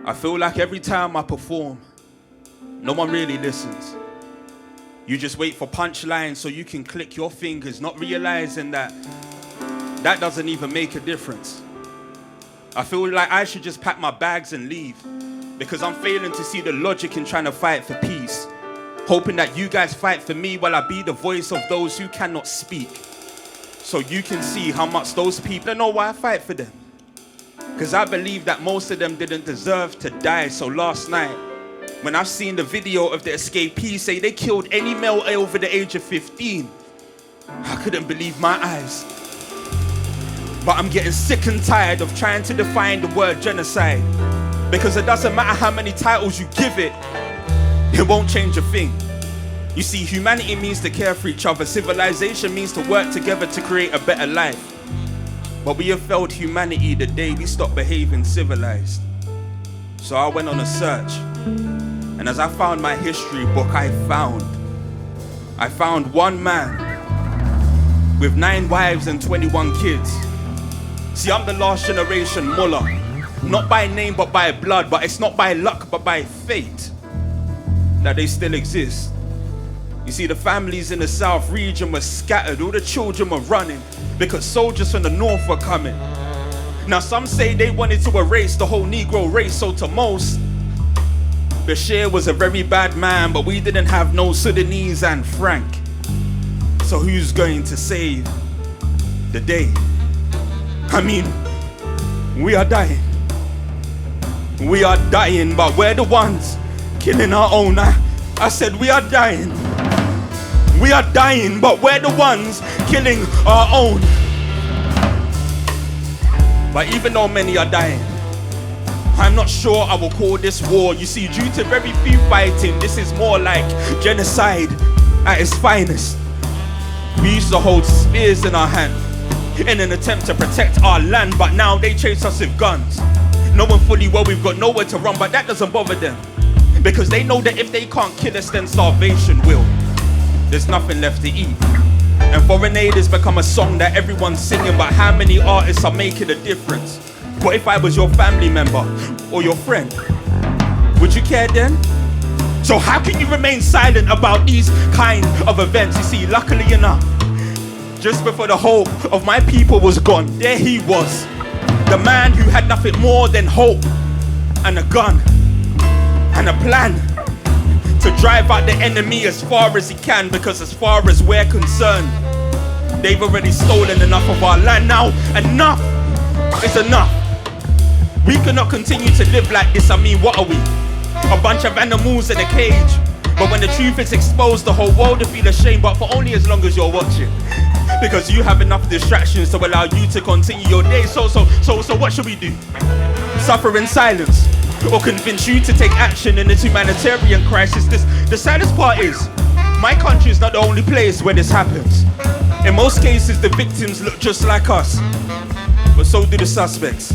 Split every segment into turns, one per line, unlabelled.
I feel like every time I perform, no one really listens. You just wait for punchlines so you can click your fingers, not realizing that that doesn't even make a difference. I feel like I should just pack my bags and leave because I'm failing to see the logic in trying to fight for peace. Hoping that you guys fight for me while I be the voice of those who cannot speak. So you can see how much those people don't know why I fight for them. Because I believe that most of them didn't deserve to die. So last night, when I've seen the video of the escapees say they killed any male over the age of 15, I couldn't believe my eyes. But I'm getting sick and tired of trying to define the word genocide. Because it doesn't matter how many titles you give it, it won't change a thing. You see, humanity means to care for each other. Civilization means to work together to create a better life. But we have failed humanity the day we stopped behaving civilized. So I went on a search. And as I found my history book, I found one man with 9 wives and 21 kids. See, I'm the last generation mullah. Not by name, but by blood. But it's not by luck, but by fate that they still exist. You see, the families in the South region were scattered. All the children were running because soldiers from the North were coming. Now some say they wanted to erase the whole Negro race. So to most, Bashir was a very bad man, but we didn't have no Sudanese and Frank. So who's going to save the day? I mean, we are dying. We are dying, but we're the ones killing our own. I said we are dying. We are dying, but we're the ones killing our own. But even though many are dying, I'm not sure I will call this war. You see, due to very few fighting, this is more like genocide at its finest. We used to hold spears in our hand in an attempt to protect our land, but now they chase us with guns. Knowing fully well we've got nowhere to run, but that doesn't bother them. Because they know that if they can't kill us, then starvation will. There's nothing left to eat. And Foreign Aid has become a song that everyone's singing, but how many artists are making a difference? What if I was your family member or your friend? Would you care then? So how can you remain silent about these kind of events? You see, luckily enough, just before the hope of my people was gone, there he was. The man who had nothing more than hope and a gun and a plan to drive out the enemy as far as he can, because as far as we're concerned, they've already stolen enough of our land. Now, enough is enough. We cannot continue to live like this. I mean, what are we? A bunch of animals in a cage. But when the truth is exposed, the whole world will feel ashamed, but for only as long as you're watching. Because you have enough distractions to allow you to continue your day. So what should we do? Suffer in silence? Or convince you to take action in this humanitarian crisis? The saddest part is, my country is not the only place where this happens. In most cases, the victims look just like us. But so do the suspects.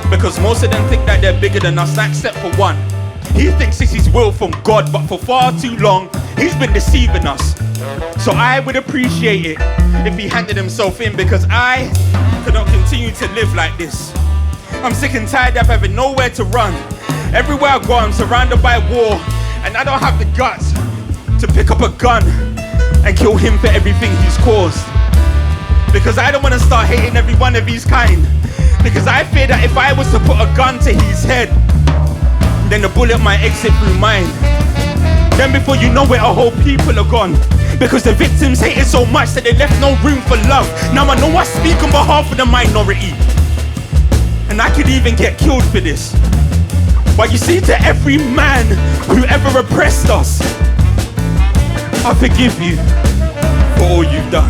Because most of them think that they're bigger than us, except for one. He thinks this is will from God, but for far too long, he's been deceiving us. So I would appreciate it if he handed himself in, because I cannot continue to live like this. I'm sick and tired of having nowhere to run. Everywhere I go, I'm surrounded by war, and I don't have the guts to pick up a gun and kill him for everything he's caused. Because I don't want to start hating every one of his kind. Because I fear that if I was to put a gun to his head, then the bullet might exit through mine. Then before you know it, a whole people are gone. Because the victims hated so much that they left no room for love. Now I know I speak on behalf of the minority, and I could even get killed for this. But you see, to every man who ever oppressed us, I forgive you for all you've done.